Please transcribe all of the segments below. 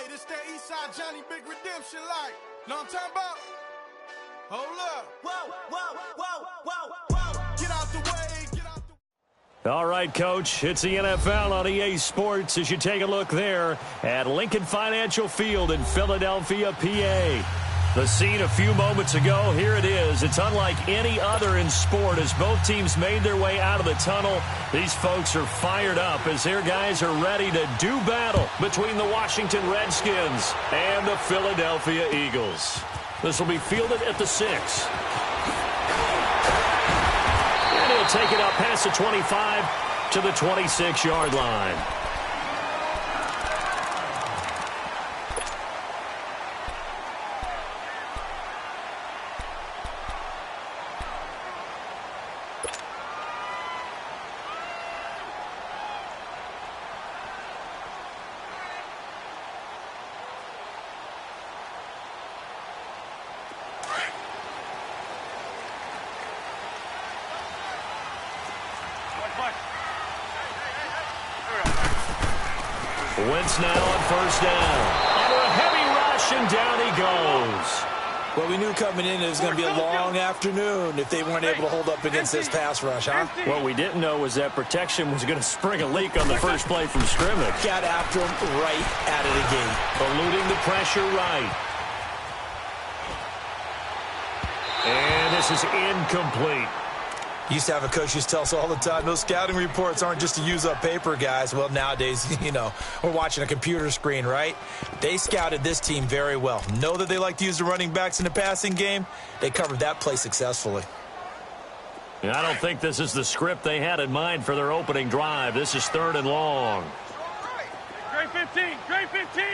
Hey, this that Eastside Johnny Big Redemption like. Know what I'm talking about? Hold up. Whoa, whoa, whoa, whoa, whoa. Get out the way, get out the way. All right, Coach, it's the NFL on EA Sports as you take a look there at Lincoln Financial Field in Philadelphia, PA. The scene a few moments ago, here it is. It's unlike any other in sport as both teams made their way out of the tunnel. These folks are fired up as their guys are ready to do battle between the Washington Redskins and the Philadelphia Eagles. This will be fielded at the 6. And he'll take it up past the 25 to the 26-yard line. Wentz now on first down. Under a heavy rush, and down he goes. Well, we knew coming in it was going to be a long afternoon if they weren't able to hold up against this pass rush, huh? What we didn't know was that protection was going to spring a leak on the first play from scrimmage. Got after him right out of the gate. Eluding the pressure right. And this is incomplete. Used to have a coach who used to tell us all the time, those scouting reports aren't just to use up paper, guys. Well, nowadays, we're watching a computer screen, right? They scouted this team very well. Know that they like to use the running backs in the passing game. They covered that play successfully. And I don't think this is the script they had in mind for their opening drive. This is 3rd and long. Great 15, great 15.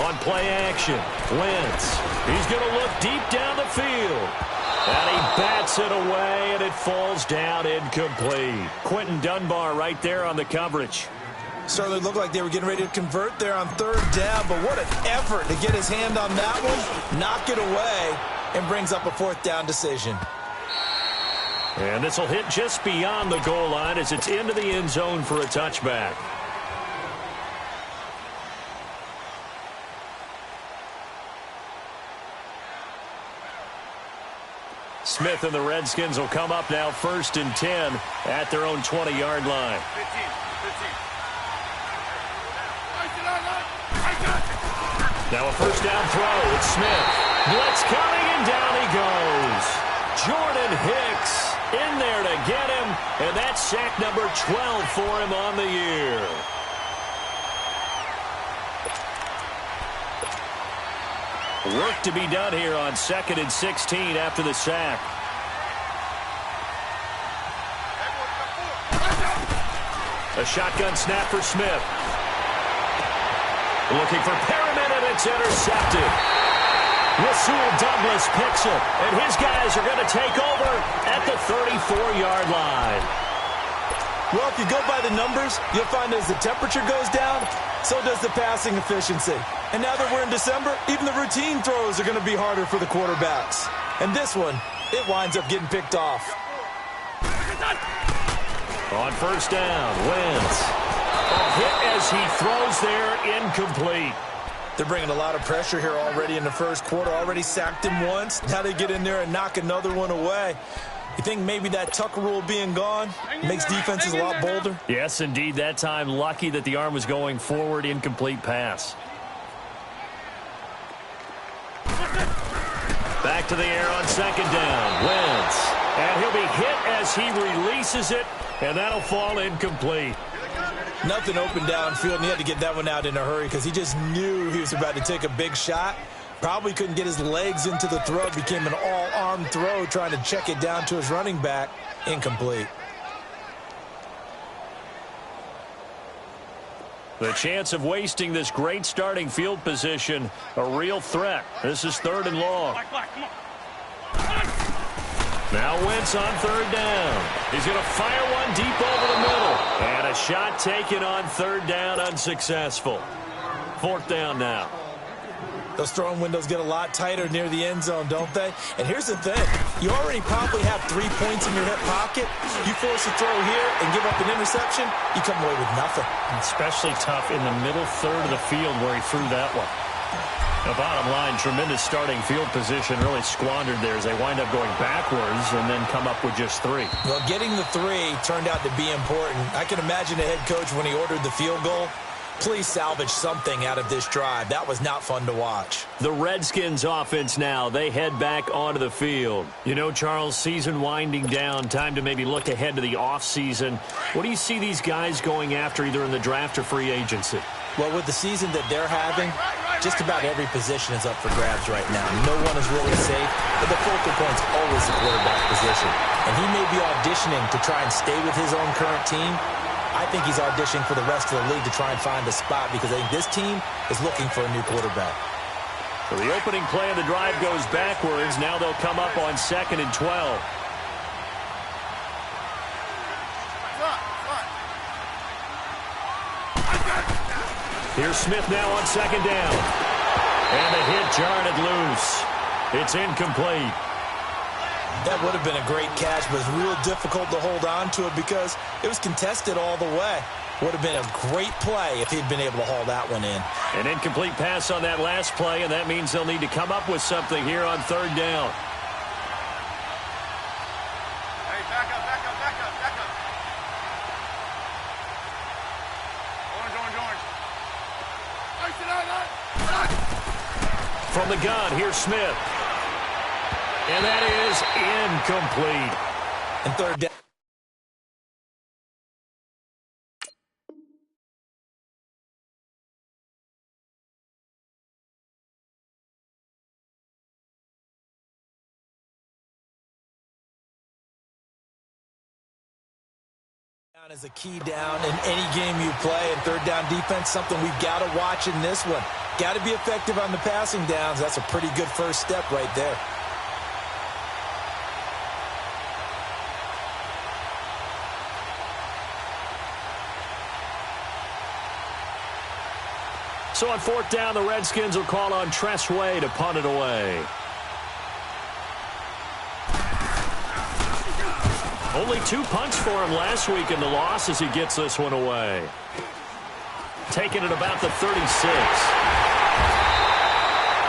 On play action, Wentz. He's going to look deep down the field. And he bats it away, and it falls down incomplete. Quentin Dunbar right there on the coverage. Certainly looked like they were getting ready to convert there on 3rd down, but what an effort to get his hand on that one, knock it away, and brings up a 4th down decision. And this will hit just beyond the goal line as it's into the end zone for a touchback. Smith and the Redskins will come up now 1st and 10 at their own 20-yard line. 15. Now a first down throw. It's Smith. Blitz coming, and down he goes. Jordan Hicks in there to get him, and that's sack number 12 for him on the year. Work to be done here on 2nd and 16 after the sack. A shotgun snap for Smith. Looking for Perriman, and it's intercepted. Rasul Douglas picks it, and his guys are going to take over at the 34-yard line. Well, if you go by the numbers, you'll find as the temperature goes down, so does the passing efficiency. And now that we're in December, even the routine throws are going to be harder for the quarterbacks. And this one, it winds up getting picked off. On first down, Wentz. A hit as he throws there, incomplete. They're bringing a lot of pressure here already in the first quarter. Already sacked him once. Now they get in there and knock another one away. You think maybe that Tucker rule being gone makes defenses a lot bolder? Yes, indeed. That time, lucky that the arm was going forward, incomplete pass. Back to the air on 2nd down. Wentz. And he'll be hit as he releases it, and that'll fall incomplete. Nothing open downfield, and he had to get that one out in a hurry because he just knew he was about to take a big shot. Probably couldn't get his legs into the throw. Became an all-arm throw trying to check it down to his running back. Incomplete. The chance of wasting this great starting field position, a real threat. This is 3rd and long. Now Wentz on 3rd down. He's going to fire one deep over the middle. And a shot taken on 3rd down, unsuccessful. 4th down now. Those throwing windows get a lot tighter near the end zone, don't they? And here's the thing. You already probably have 3 points in your hip pocket. You force a throw here and give up an interception, you come away with nothing. Especially tough in the middle third of the field where he threw that one. The bottom line, tremendous starting field position, really squandered there as they wind up going backwards and then come up with just 3. Well, getting the 3 turned out to be important. I can imagine the head coach when he ordered the field goal. Please salvage something out of this drive. That was not fun to watch. The Redskins offense now, they head back onto the field. You know, Charles, season winding down, time to maybe look ahead to the offseason. What do you see these guys going after either in the draft or free agency? Well, with the season that they're having, just about every position is up for grabs right now. No one is really safe, but the focal point's always the quarterback position. And he may be auditioning to try and stay with his own current team. I think he's auditioning for the rest of the league to try and find a spot because I think this team is looking for a new quarterback. So the opening play of the drive goes backwards. Now they'll come up on 2nd and 12. Here's Smith now on 2nd down. And the hit jarred it loose. It's incomplete. That would have been a great catch, but it's real difficult to hold on to it because it was contested all the way. Would have been a great play if he'd been able to haul that one in. An incomplete pass on that last play, and that means they'll need to come up with something here on 3rd down. Hey, back up. Orange. From the gun, here's Smith. And that is incomplete. And 3rd down. Is a key down in any game you play, and 3rd down defense, something we've got to watch in this one. Got to be effective on the passing downs. That's a pretty good first step right there. So on 4th down, the Redskins will call on Tress Way to punt it away. Only 2 punts for him last week in the loss as he gets this one away. Taking it about the 36.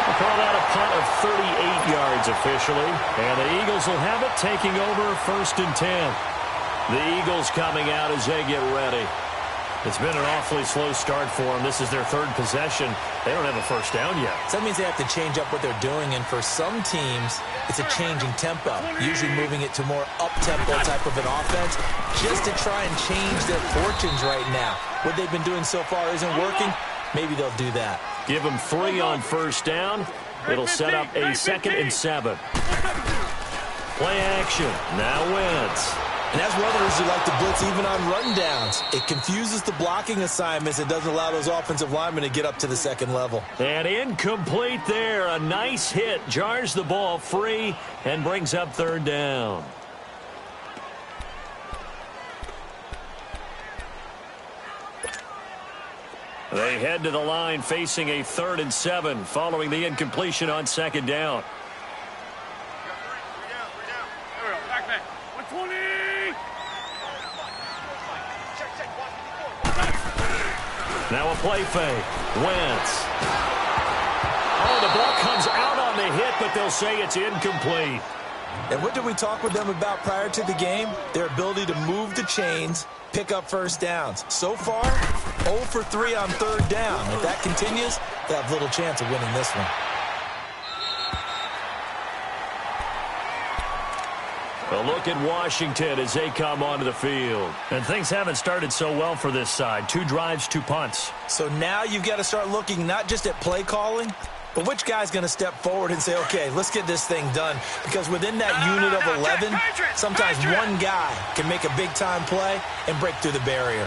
We'll call that a punt of 38 yards officially. And the Eagles will have it taking over 1st and 10. The Eagles coming out as they get ready. It's been an awfully slow start for them. This is their 3rd possession. They don't have a first down yet. So that means they have to change up what they're doing, and for some teams, it's a changing tempo, usually moving it to more up-tempo type of an offense just to try and change their fortunes right now. What they've been doing so far isn't working. Maybe they'll do that. Give them 3 on first down. It'll set up a 2nd and 7. Play action. Now Wentz. And as runners who like to blitz even on rundowns, it confuses the blocking assignments. It doesn't allow those offensive linemen to get up to the 2nd level. And incomplete there. A nice hit. Jars the ball free and brings up 3rd down. They head to the line facing a 3rd and 7 following the incompletion on 2nd down. Now a play fake. Wentz. Oh, the ball comes out on the hit, but they'll say it's incomplete. And what did we talk with them about prior to the game? Their ability to move the chains, pick up first downs. So far, 0 for 3 on 3rd down. If that continues, they have little chance of winning this one. A look at Washington as they come onto the field. And things haven't started so well for this side. 2 drives, 2 punts. So now you've got to start looking not just at play calling, but which guy's going to step forward and say, okay, let's get this thing done. Because within that unit of 11, sometimes one guy can make a big-time play and break through the barrier.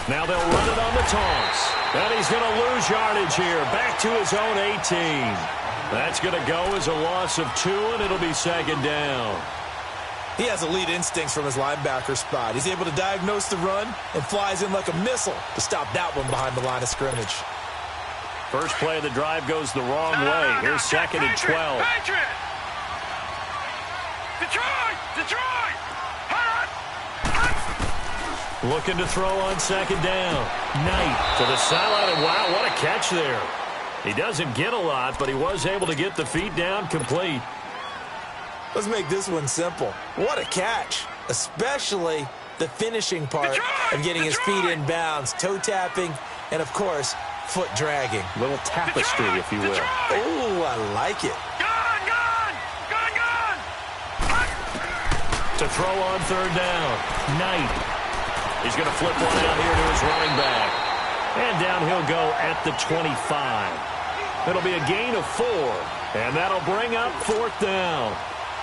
Now they'll run it on the toss. And he's going to lose yardage here. Back to his own 18. That's going to go as a loss of 2, and it'll be 2nd down. He has elite instincts from his linebacker spot. He's able to diagnose the run and flies in like a missile to stop that one behind the line of scrimmage. First play of the drive goes the wrong way. Here's second and 12. Looking to throw on second down. Knight to the sideline, and wow, what a catch there. He doesn't get a lot, but he was able to get the feet down complete. Let's make this one simple. What a catch, especially the finishing part of getting his feet in bounds, toe tapping, and, of course, foot dragging. Little tapestry, if you will. Oh, I like it. To throw on third down. Knight. He's going to flip one out here to his running back. And down he'll go at the 25. It'll be a gain of 4. And that'll bring up fourth down.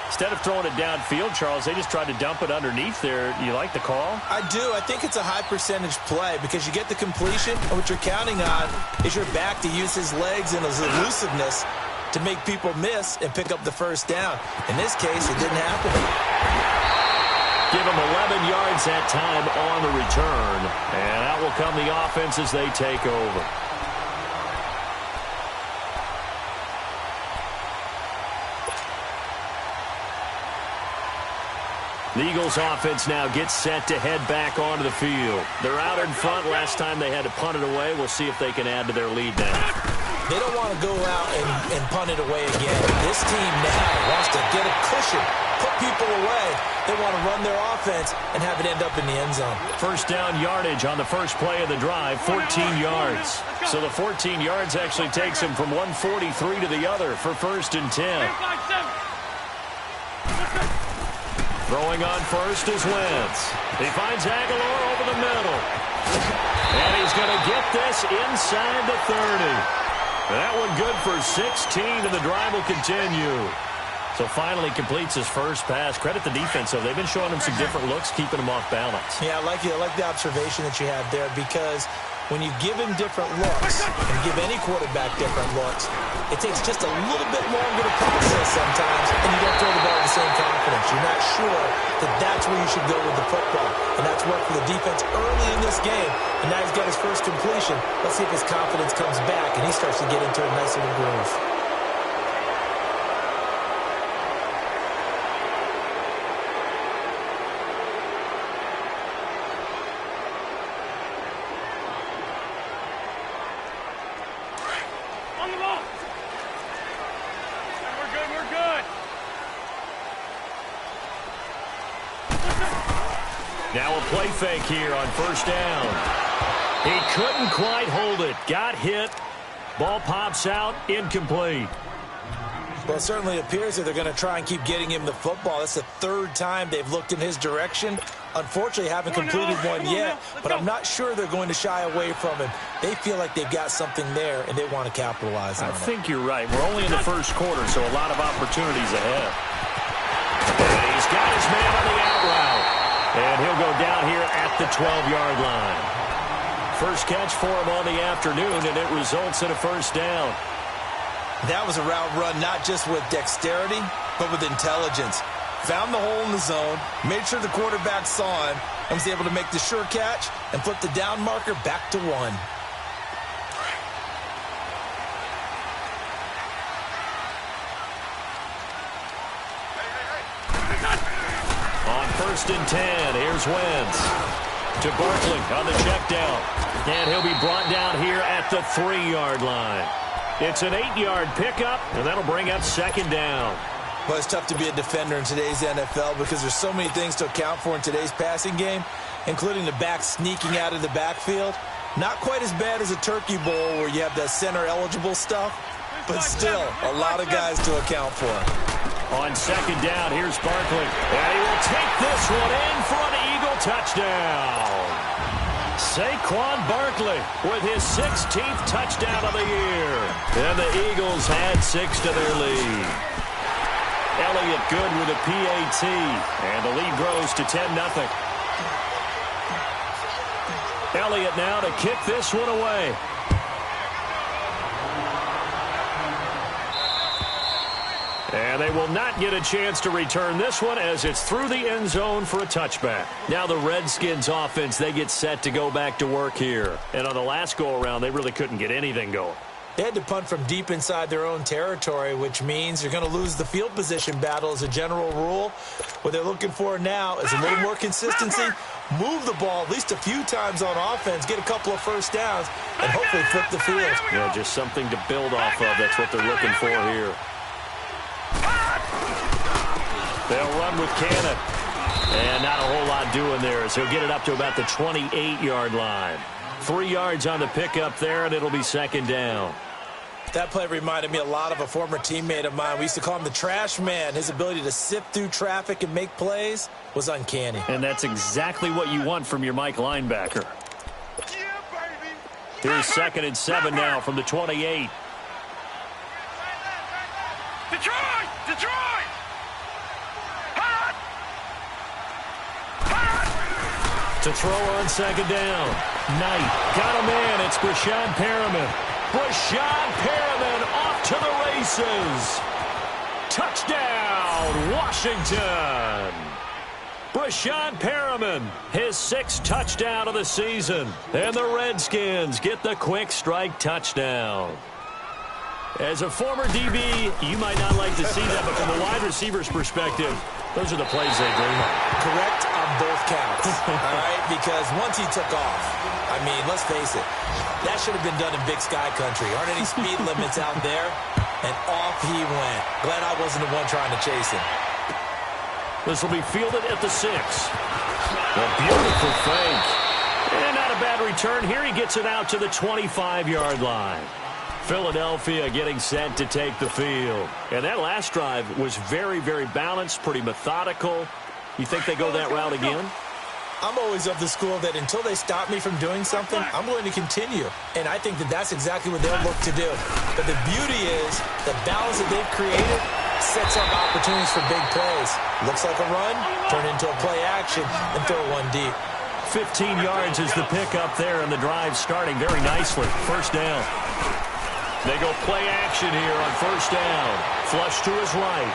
Instead of throwing it downfield, Charles, they just tried to dump it underneath there. You like the call? I do. I think it's a high-percentage play because you get the completion, and what you're counting on is your back to use his legs and his elusiveness to make people miss and pick up the first down. In this case, it didn't happen. Give him 11 yards that time on the return. And out will come the offense as they take over. The Eagles offense now gets set to head back onto the field. They're out in front. Last time they had to punt it away. We'll see if they can add to their lead now. They don't want to go out and punt it away again. This team now wants to get a cushion, put people away. They want to run their offense and have it end up in the end zone. First down yardage on the first play of the drive, 14 yards. So the 14 yards actually takes him from 143 to the other for first and 10. Throwing on first is Wentz. He finds Aguilar over the middle. And he's going to get this inside the 30. That one good for 16, and the drive will continue. So finally completes his first pass. Credit the defense, though. They've been showing him some different looks, keeping him off balance. Yeah, I like the observation that you had there, because when you give him different looks and give any quarterback different looks, it takes just a little bit longer to process sometimes, and you don't throw the ball with the same confidence. You're not sure that that's where you should go with the football, and that's worked for the defense early in this game, and now he's got his first completion. Let's see if his confidence comes back, and he starts to get into a nice little groove. Now a play fake here on first down. He couldn't quite hold it. Got hit. Ball pops out. Incomplete. Well, it certainly appears that they're going to try and keep getting him the football. That's the third time they've looked in his direction. Unfortunately, haven't completed one yet, but I'm not sure they're going to shy away from him. They feel like they've got something there, and they want to capitalize on it. I think you're right. We're only in the first quarter, so a lot of opportunities ahead. And he's got his man on the out route. And he'll go down here at the 12-yard line. First catch for him on the afternoon, and it results in a first down. That was a route run not just with dexterity, but with intelligence. Found the hole in the zone, made sure the quarterback saw him, and was able to make the sure catch and flip the down marker back to 1. On first and 10, here's Wentz. To Barkley on the check down. And he'll be brought down here at the 3-yard line. It's an 8-yard pickup, and that'll bring up second down. Well, it's tough to be a defender in today's NFL because there's so many things to account for in today's passing game, including the back sneaking out of the backfield. Not quite as bad as a turkey bowl where you have that center-eligible stuff, but still a lot of guys to account for. On second down, here's Barkley. And he will take this one in for an Eagle touchdown. Saquon Barkley with his 16th touchdown of the year. And the Eagles had 6 to their lead. Elliott good with a PAT. And the lead grows to 10-0. Elliott now to kick this one away. And they will not get a chance to return this one as it's through the end zone for a touchback. Now the Redskins offense, they get set to go back to work here. And on the last go-around, they really couldn't get anything going. They had to punt from deep inside their own territory, which means you're going to lose the field position battle as a general rule. What they're looking for now is a little more consistency, move the ball at least a few times on offense, get a couple of first downs, and hopefully flip the field. Yeah, just something to build off of. That's what they're looking for here. They'll run with Cannon. And not a whole lot doing there as he'll get it up to about the 28-yard line. 3 yards on the pickup there, and it'll be second down. That play reminded me a lot of a former teammate of mine. We used to call him the trash man. His ability to sift through traffic and make plays was uncanny. And that's exactly what you want from your Mike linebacker. Here's 2nd and 7 now from the 28. Detroit! Detroit! To throw on second down. Knight got a man. It's Brashad Perriman. Brashad Perriman off to the races. Touchdown, Washington. Brashad Perriman, his 6th touchdown of the season. And the Redskins get the quick strike touchdown. As a former DB, you might not like to see that, but from the wide receiver's perspective, those are the plays they dream of. Correct on both counts, all right? Because once he took off, I mean, let's face it, that should have been done in Big Sky Country. Aren't any speed limits out there? And off he went. Glad I wasn't the one trying to chase him. This will be fielded at the 6. A beautiful fake. And not a bad return. Here he gets it out to the 25-yard line. Philadelphia getting set to take the field. And that last drive was very, very balanced, pretty methodical. You think they go that route again? I'm always of the school that until they stop me from doing something, I'm going to continue. And I think that that's exactly what they'll look to do. But the beauty is the balance that they've created sets up opportunities for big plays. Looks like a run, turn into a play action, and throw one deep. 15 yards is the pickup there, and the drive starting very nicely. First down. They go play action here on first down. Flush to his right.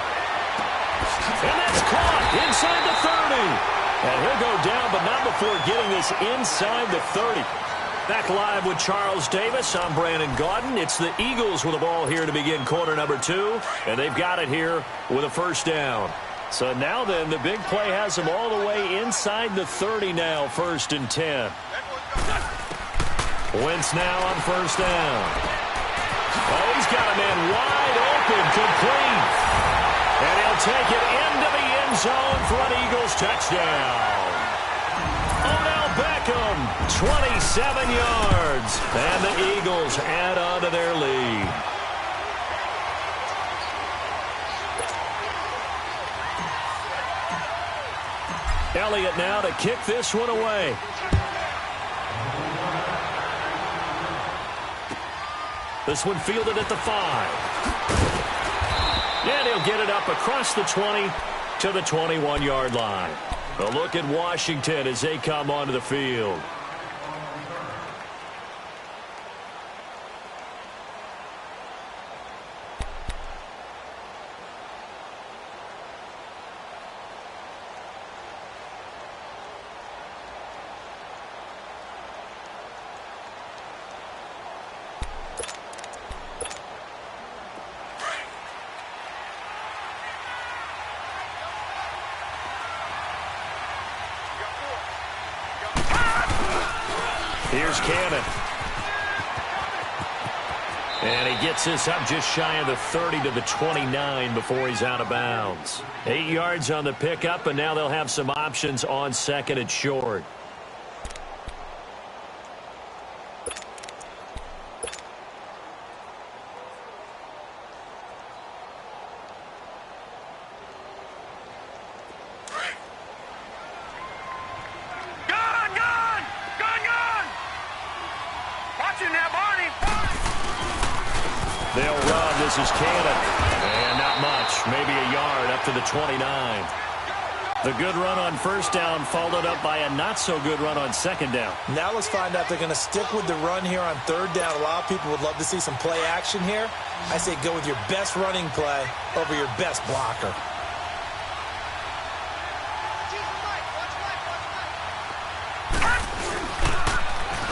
And that's caught inside the 30. And he'll go down, but not before getting this inside the 30. Back live with Charles Davis. I'm Brandon Gaudin. It's the Eagles with the ball here to begin quarter number 2. And they've got it here with a first down. So now then, the big play has them all the way inside the 30 now, 1st and 10. Wentz now on first down. Oh, he's got a man wide open, complete. And he'll take it into the end zone for an Eagles touchdown. Odell Beckham, 27 yards. And the Eagles add on to their lead. Elliott now to kick this one away. This one fielded at the 5. And he'll get it up across the 20 to the 21-yard line. A look at Washington as they come onto the field. Here's Cannon. And he gets this up just shy of the 30 to the 29 before he's out of bounds. 8 yards on the pickup, and now they'll have some options on 2nd and short. They'll run. This is Cannon. And not much. Maybe a yard up to the 29. The good run on first down followed up by a not-so-good run on second down. Now let's find out if they're going to stick with the run here on third down. A lot of people would love to see some play action here. I say go with your best running play over your best blocker.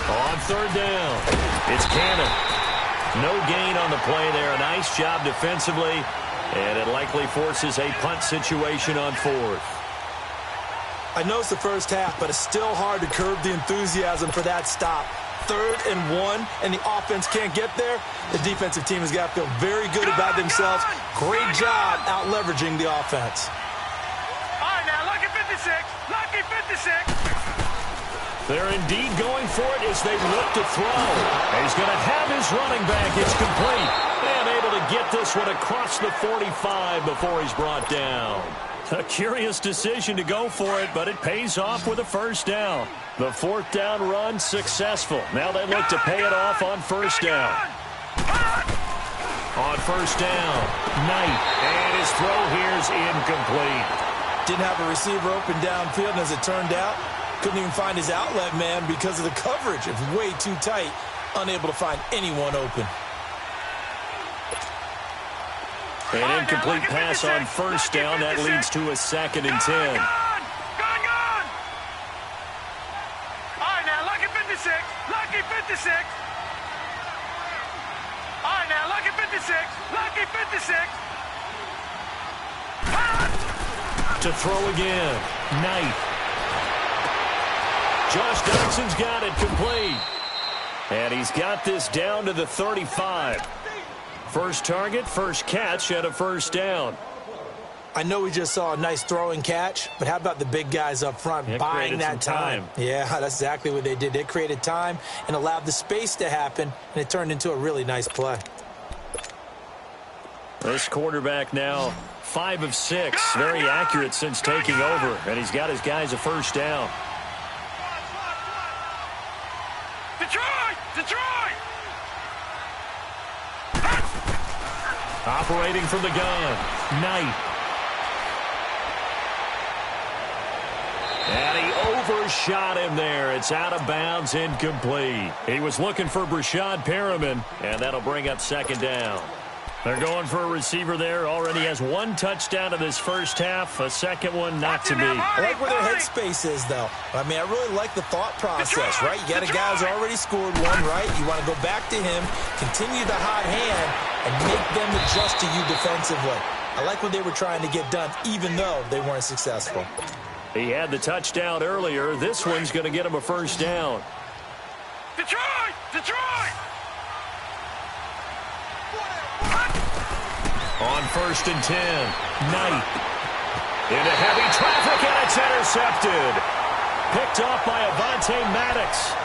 On third down, it's Cannon. No gain on the play there. A nice job defensively, and it likely forces a punt situation on fourth. I know it's the first half, but it's still hard to curb the enthusiasm for that stop. 3rd and 1, and the offense can't get there. The defensive team has got to feel very good about themselves. Great job out-leveraging the offense. All right, now, lucky 56. Lucky 56. They're indeed going for it as they look to throw. He's going to have his running back. It's complete. And able to get this one across the 45 before he's brought down. A curious decision to go for it, but it pays off with a first down. The 4th down run successful. Now they look to pay it off on first down. On first down, Knight. And his throw here's incomplete. Didn't have a receiver open downfield, and as it turned out, couldn't even find his outlet man because of the coverage. It was way too tight, unable to find anyone open. An incomplete pass on first down. That leads to a 2nd and 10. Gone! All right, now, lucky 56. Lucky 56. All right, now, lucky 56. Lucky 56. To throw again. Knight. Josh Doxson's got it complete. And he's got this down to the 35. First target, first catch, and a first down. I know we just saw a nice throwing catch, but how about the big guys up front buying that time? Yeah, that's exactly what they did. They created time and allowed the space to happen, and it turned into a really nice play. This quarterback now 5 of 6, very accurate since taking over, and he's got his guys a first down. Detroit! Operating from the gun, Knight. And he overshot him there. It's out of bounds, incomplete. He was looking for Brashad Perriman, and that'll bring up 2nd down. They're going for a receiver there. Already has 1 touchdown in this first half. A second one not to be. I like where their headspace is, though. I mean, I really like the thought process, right? You got a guy who's already scored one, right? You want to go back to him, continue the hot hand, and make them adjust to you defensively. I like what they were trying to get done, even though they weren't successful. He had the touchdown earlier. This one's going to get him a first down. Detroit! On 1st and 10, Knight. Into heavy traffic, and it's intercepted. Picked off by Avonte Maddox.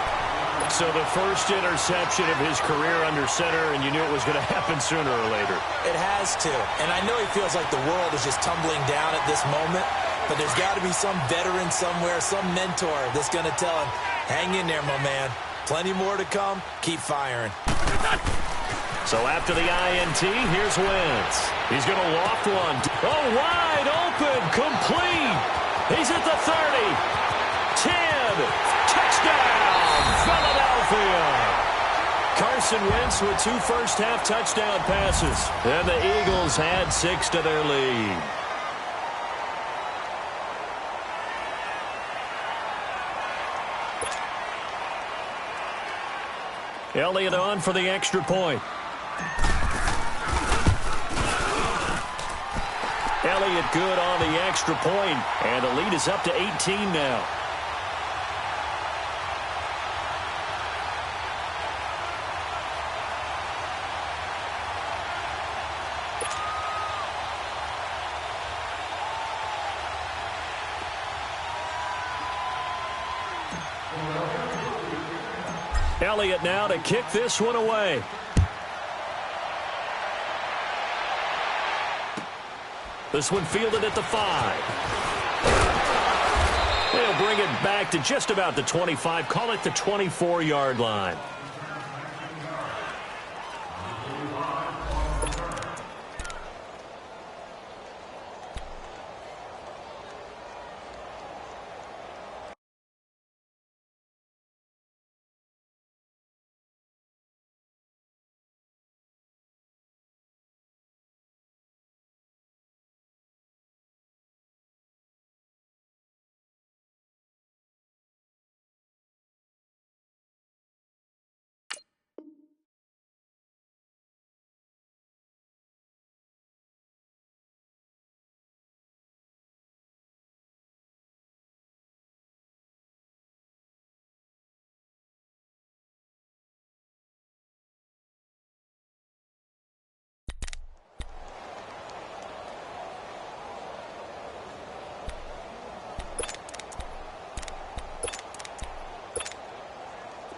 So the first interception of his career under center, and you knew it was going to happen sooner or later. It has to. And I know he feels like the world is just tumbling down at this moment, but there's got to be some veteran somewhere, some mentor that's going to tell him, hang in there, my man. Plenty more to come. Keep firing. So after the INT, here's Wentz. He's going to loft one. Oh, wide open, complete. He's at the 30, 10, touchdown, Philadelphia. Carson Wentz with 2 first-half touchdown passes. And the Eagles add 6 to their lead. Elliott on for the extra point. Elliott good on the extra point, and the lead is up to 18 now. Elliott now to kick this one away. This one fielded at the 5. They'll bring it back to just about the 25. Call it the 24-yard line.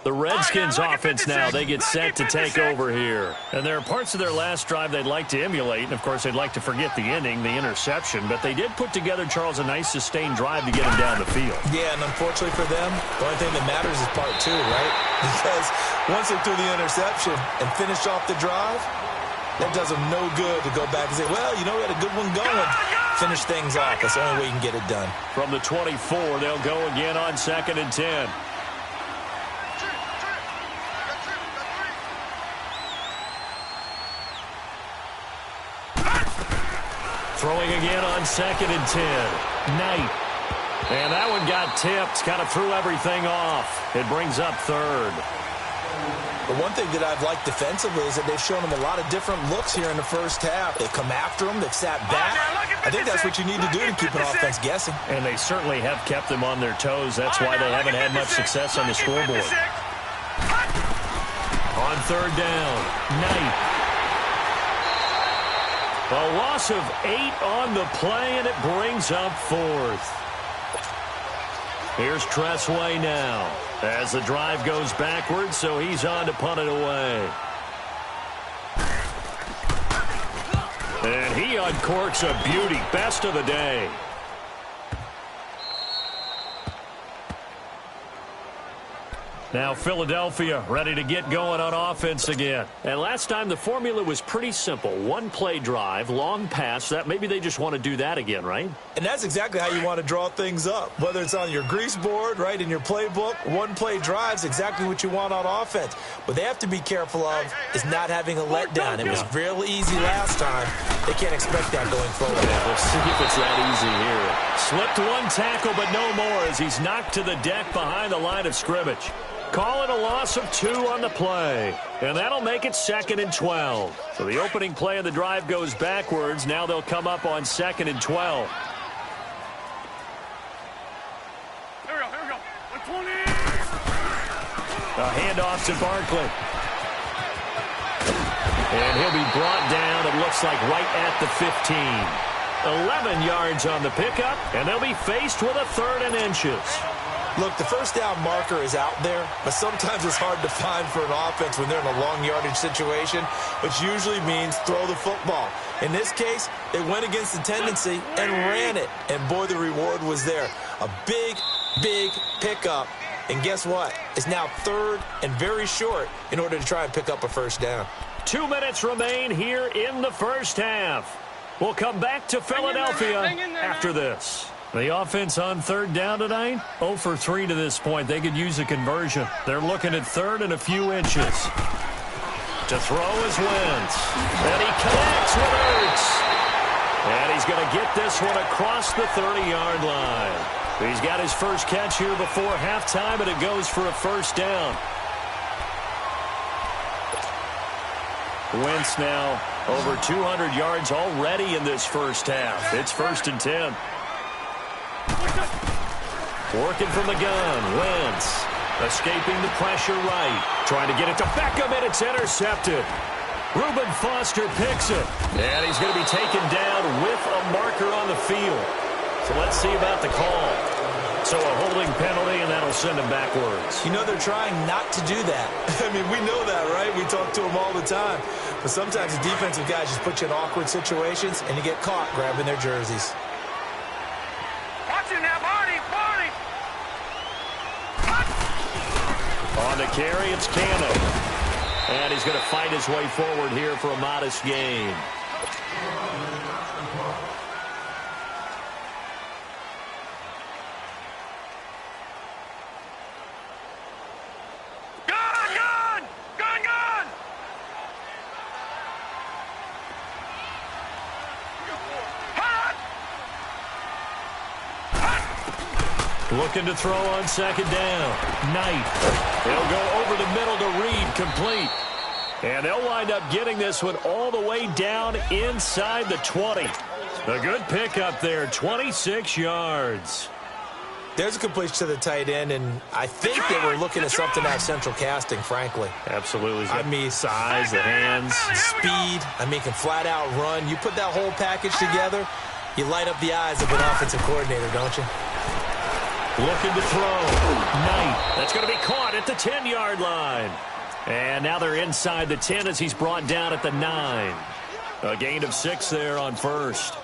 The Redskins offense now, they get set to take over here. And there are parts of their last drive they'd like to emulate, and of course they'd like to forget the ending, the interception, but they did put together, Charles, a nice sustained drive to get them down the field. Yeah, and unfortunately for them, the only thing that matters is part two, right? Because once they threw the interception and finished off the drive, that does them no good to go back and say, well, you know, we had a good one going. Finish things off. That's the only way you can get it done. From the 24, they'll go again on 2nd and 10. Throwing again on 2nd and 10. Knight. And that one got tipped. Kind of threw everything off. It brings up 3rd. The one thing that I've liked defensively is that they've shown them a lot of different looks here in the first half. They've come after them. They've sat back. I think that's what you need to do to keep an offense guessing. And they certainly have kept them on their toes. That's why they haven't had much success on the scoreboard. On 3rd down, Knight. A loss of 8 on the play, and it brings up 4th. Here's Tressway now as the drive goes backwards, so he's on to punt it away. And he uncorks a beauty. Best of the day. Now Philadelphia ready to get going on offense again. And last time the formula was pretty simple. One play drive, long pass. That maybe they just want to do that again, right? And that's exactly how you want to draw things up. Whether it's on your grease board, right, in your playbook, one play drive's exactly what you want on offense. What they have to be careful of is not having a letdown. It was real easy last time. They can't expect that going forward. Yeah, we'll see if it's that easy here. Slipped one tackle, but no more as he's knocked to the deck behind the line of scrimmage. Call it a loss of 2 on the play. And that'll make it 2nd and 12. So the opening play of the drive goes backwards. Now they'll come up on 2nd and 12. Here we go. 120. A handoff to Barkley. And he'll be brought down, it looks like, right at the 15. 11 yards on the pickup, and they'll be faced with a 3rd and inches. Look, the first down marker is out there, but sometimes it's hard to find for an offense when they're in a long yardage situation, which usually means throw the football. In this case, they went against the tendency and ran it, and boy, the reward was there. A big, big pickup, and guess what? It's now 3rd and very short in order to try and pick up a first down. 2 minutes remain here in the first half. We'll come back to Philadelphia after this. The offense on 3rd down tonight, 0 for 3 to this point. They could use a conversion. They're looking at 3rd and a few inches. To throw is Wentz. And he connects with Ertz. And he's going to get this one across the 30-yard line. He's got his first catch here before halftime, and it goes for a first down. Wentz now over 200 yards already in this first half. It's 1st and 10. Working from the gun, Wentz. Escaping the pressure right. Trying to get it to Beckham, and it's intercepted. Reuben Foster picks it. And he's going to be taken down with a marker on the field. So let's see about the call. So a holding penalty, and that'll send him backwards. You know, they're trying not to do that. I mean, we know that, right? We talk to them all the time. But sometimes the defensive guys just put you in awkward situations, and you get caught grabbing their jerseys. Watch it now, Barney. On the carry, it's Cannon. And he's going to fight his way forward here for a modest gain. Looking to throw on 2nd down. Knight. He'll go over the middle to Reed, complete. And they'll wind up getting this one all the way down inside the 20. A good pickup there, 26 yards. There's a completion to the tight end, and I think they were looking at something out of central casting, frankly. Absolutely. I mean, size, the hands. Speed. I mean, can flat out run. You put that whole package together, you light up the eyes of an offensive coordinator, don't you? Looking to throw. Knight. That's going to be caught at the 10-yard line. And now they're inside the 10 as he's brought down at the 9. A gain of 6 there on first.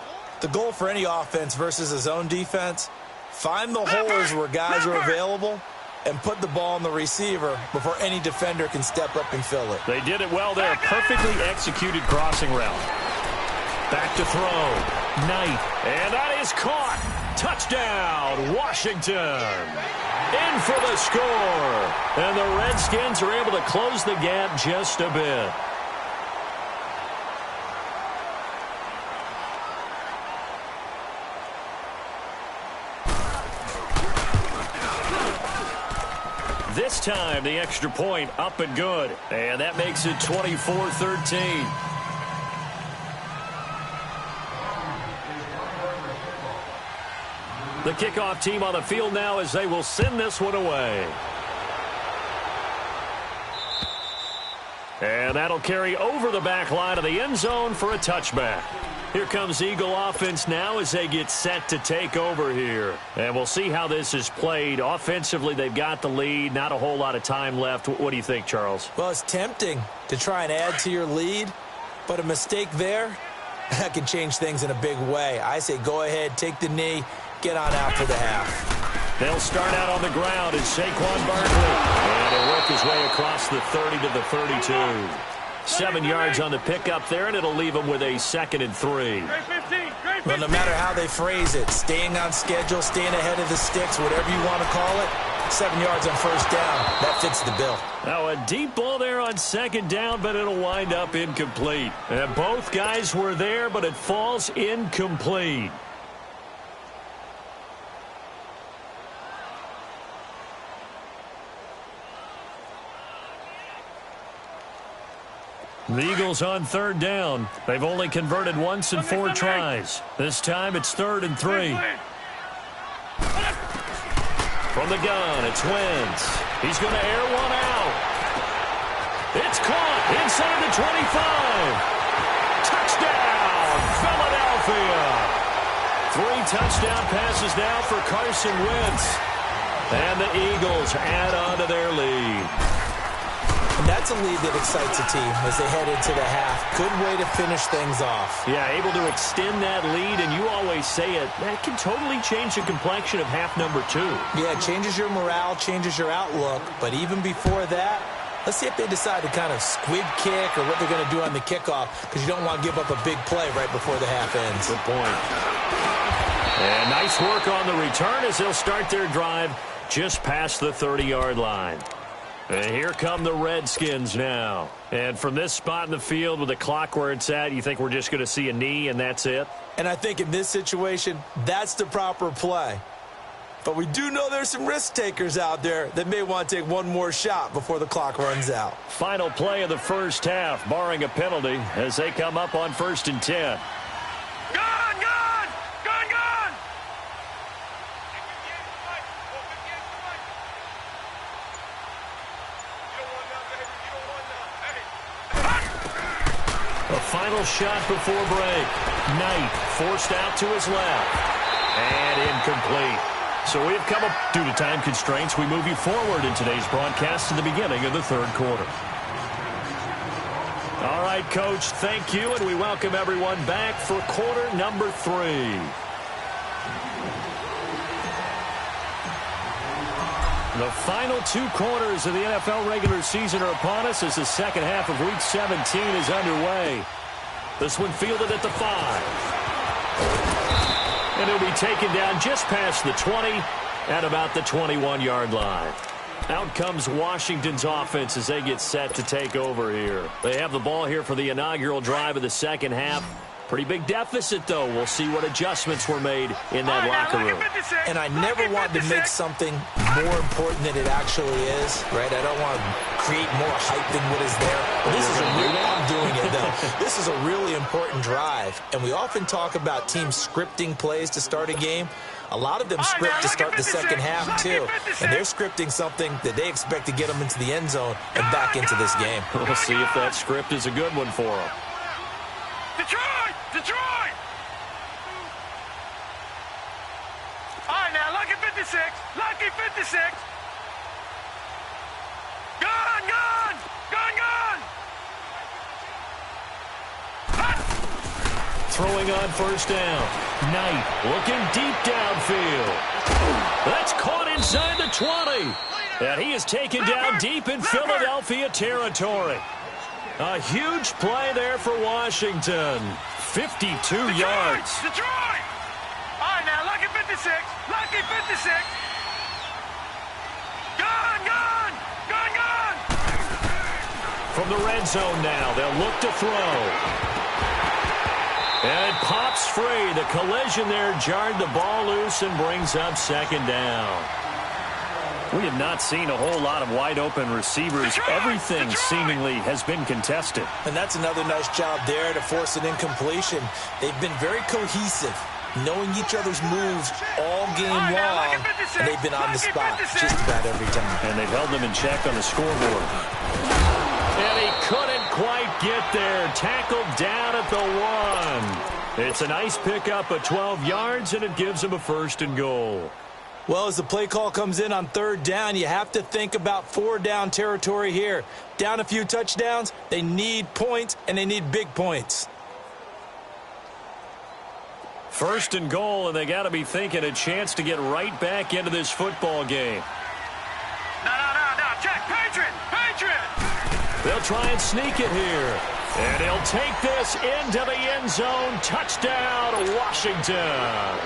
The goal for any offense versus his own defense, find the holes where guys are available and put the ball on the receiver before any defender can step up and fill it. They did it well there. Perfectly executed crossing route. Back to throw. Knight. And that is caught. Touchdown, Washington. In for the score. And the Redskins are able to close the gap just a bit. This time, the extra point up and good. And that makes it 24-13. The kickoff team on the field now as they will send this one away. And that'll carry over the back line of the end zone for a touchback. Here comes Eagle offense now as they get set to take over here. And we'll see how this is played. Offensively, they've got the lead. Not a whole lot of time left. What do you think, Charles? Well, it's tempting to try and add to your lead, but a mistake there, that can change things in a big way. I say go ahead, take the knee, get on out for the half. They'll start out on the ground as Saquon Barkley. And he'll work his way across the 30 to the 32. 7 yards on the pickup there, and it'll leave him with a 2nd and 3. Well, no matter how they phrase it, staying on schedule, staying ahead of the sticks, whatever you want to call it, 7 yards on first down, that fits the bill. Now, a deep ball there on 2nd down, but it'll wind up incomplete. And both guys were there, but it falls incomplete. The Eagles on 3rd down. They've only converted once in 4 tries. This time it's 3rd and 3. From the gun, it's Wentz. He's going to air one out. It's caught inside the 25. Touchdown, Philadelphia. 3 touchdown passes now for Carson Wentz. And the Eagles add on to their lead. And that's a lead that excites a team as they head into the half. Good way to finish things off. Yeah, able to extend that lead, and you always say it, that can totally change the complexion of half number 2. Yeah, it changes your morale, changes your outlook. But even before that, let's see if they decide to kind of squib kick or what they're going to do on the kickoff, because you don't want to give up a big play right before the half ends. Good point. And nice work on the return as they'll start their drive just past the 30-yard line. And here come the Redskins now. And from this spot in the field with the clock where it's at, you think we're just going to see a knee and that's it? And I think in this situation, that's the proper play. But we do know there's some risk takers out there that may want to take one more shot before the clock runs out. Final play of the first half, barring a penalty, as they come up on 1st and 10. Final shot before break. Knight forced out to his left. And incomplete. So we have come up due to time constraints. We move you forward in today's broadcast to the beginning of the 3rd quarter. All right, Coach, thank you, and we welcome everyone back for quarter number 3. The final 2 quarters of the NFL regular season are upon us as the second half of Week 17 is underway. This one fielded at the 5. And it'll be taken down just past the 20 at about the 21-yard line. Out comes Washington's offense as they get set to take over here. They have the ball here for the inaugural drive of the second half. Pretty big deficit, though. We'll see what adjustments were made in that locker room. And I never want to make something more important than it actually is, right? I don't want to create more hype than what is there. But this is I'm doing it, though. This is a really important drive. And we often talk about teams scripting plays to start a game. A lot of them script to start the second half, too. And they're scripting something that they expect to get them into the end zone and back into this game. We'll see if that script is a good one for them. Detroit! All right, now, look at 56. 56. Lucky 56. Gone, gone. Gone, gone. Throwing on first down. Knight looking deep downfield. That's caught inside the 20. And he is taken down deep in Philadelphia territory. A huge play there for Washington. 52 yards. Detroit! All right, now, lucky 56. Lucky 56. Gone, gone. Gone, gone. From the red zone now, they'll look to throw. And it pops free. The collision there jarred the ball loose and brings up second down. We have not seen a whole lot of wide-open receivers. Everything seemingly has been contested. And that's another nice job there to force an incompletion. They've been very cohesive, knowing each other's moves all game long, and they've been on the spot just about every time. And they've held them in check on the scoreboard. And he couldn't quite get there. Tackled down at the 1. It's a nice pickup of 12 yards, and it gives him a first and goal. Well, as the play call comes in on third down, you have to think about 4-down territory here. Down a few touchdowns, they need points, and they need big points. First and goal, and they got to be thinking a chance to get right back into this football game. No, check, Patriot, Patriot. They'll try and sneak it here. And he'll take this into the end zone. Touchdown, Washington.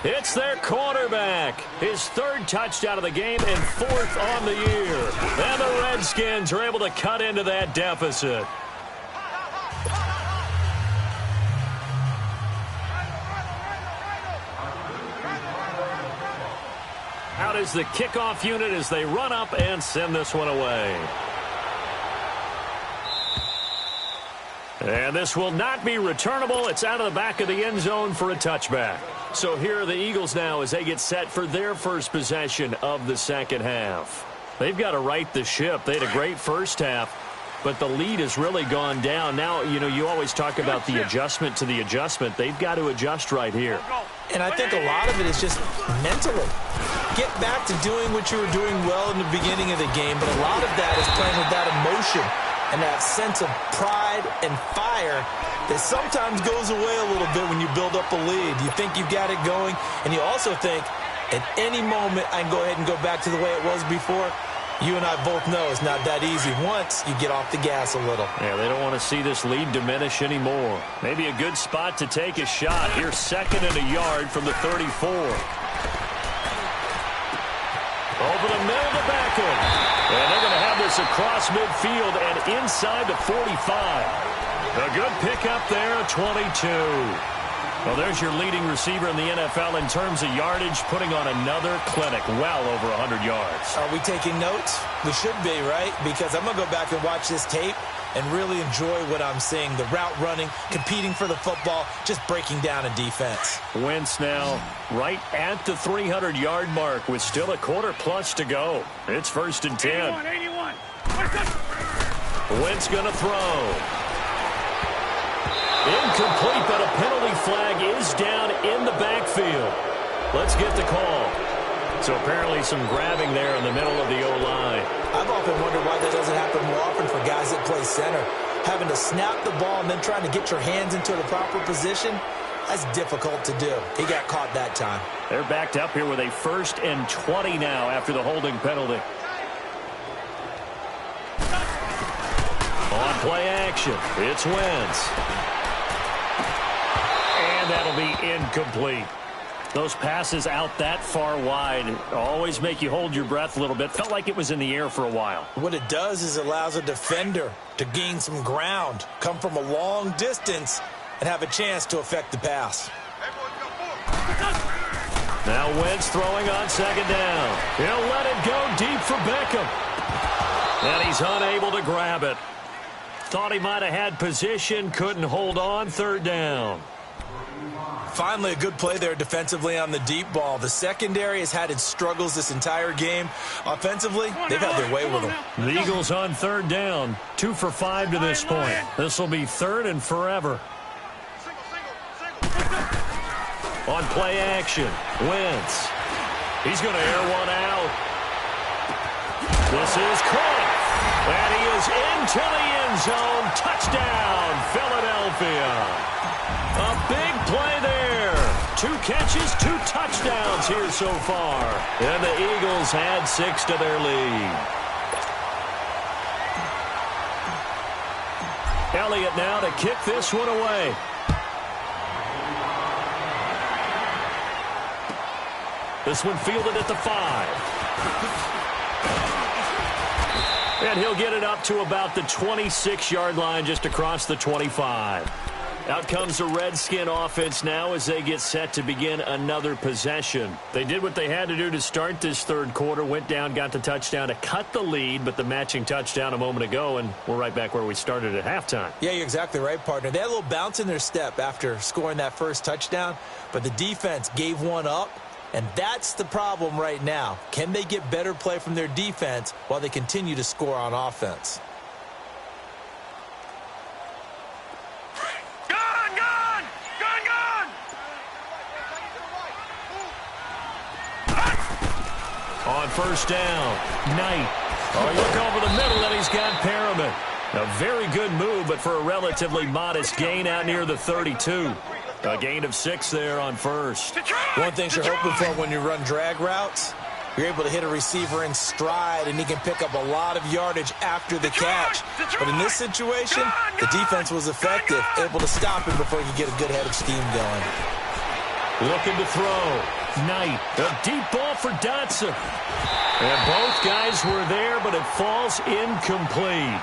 It's their quarterback. His third touchdown of the game and fourth on the year. And the Redskins are able to cut into that deficit. Out is the kickoff unit as they run up and send this one away. And this will not be returnable. It's out of the back of the end zone for a touchback. So here are the Eagles now as they get set for their first possession of the second half. They've got to right the ship. They had a great first half, but the lead has really gone down. Now, you always talk about the adjustment to the adjustment. They've got to adjust right here. And I think a lot of it is just mentally. Get back to doing what you were doing well in the beginning of the game, but a lot of that is playing with that emotion and that sense of pride and fire that sometimes goes away a little bit when you build up a lead. You think you've got it going, and you also think at any moment I can go ahead and go back to the way it was before. You and I both know it's not that easy once you get off the gas a little. Yeah, they don't want to see this lead diminish anymore. Maybe a good spot to take a shot. Here's second and a yard from the 34. Over the middle to Beckham. And they're going to have this across midfield and inside the 45. A good pickup there, 22. Well, there's your leading receiver in the NFL in terms of yardage, putting on another clinic, well over 100 yards. Are we taking notes? We should be, right? Because I'm going to go back and watch this tape and really enjoy what I'm seeing. The route running, competing for the football, just breaking down a defense. Wentz now right at the 300-yard mark with still a quarter plus to go. It's first and 10. 81. Wentz going to throw. Incomplete, but a penalty flag is down in the backfield. Let's get the call. So apparently some grabbing there in the middle of the O-line. I've often wondered why that doesn't happen more often for guys that play center. Having to snap the ball and then trying to get your hands into the proper position, that's difficult to do. He got caught that time. They're backed up here with a first and 20 now after the holding penalty. On play action, it's Wentz. And that'll be incomplete. Those passes out that far wide always make you hold your breath a little bit. Felt like it was in the air for a while. What it does is it allows a defender to gain some ground, come from a long distance, and have a chance to affect the pass. Now Wentz throwing on second down. He'll let it go deep for Beckham. And he's unable to grab it. Thought he might have had position, couldn't hold on, third down. Finally, a good play there defensively on the deep ball. The secondary has had its struggles this entire game. Offensively, they've had their way with them. The Eagles on third down, 2 for 5 to this point. This will be third and forever. On play action, Wentz. He's going to air one out. This is caught. And he is into the end zone. Touchdown, Philadelphia. A big play there. 2 catches, 2 touchdowns here so far. And the Eagles add 6 to their lead. Elliott now to kick this one away. This one fielded at the 5. And he'll get it up to about the 26-yard line, just across the 25. Out comes the Redskin offense now as they get set to begin another possession. They did what they had to do to start this third quarter, went down, got the touchdown to cut the lead, but the matching touchdown a moment ago, and we're right back where we started at halftime. Yeah, you're exactly right, partner. They had a little bounce in their step after scoring that first touchdown, but the defense gave one up. And that's the problem right now. Can they get better play from their defense while they continue to score on offense? On first down, Knight. Oh, look over the middle, and he's got Perriman. A very good move, but for a relatively modest gain out near the 32. A gain of 6 there on first. One thing you're hoping for when you run drag routes, you're able to hit a receiver in stride, and he can pick up a lot of yardage after the catch. But in this situation, the defense was effective, able to stop him before he could get a good head of steam going. Looking to throw. Knight. A deep ball for Dotson. And both guys were there, but it falls incomplete.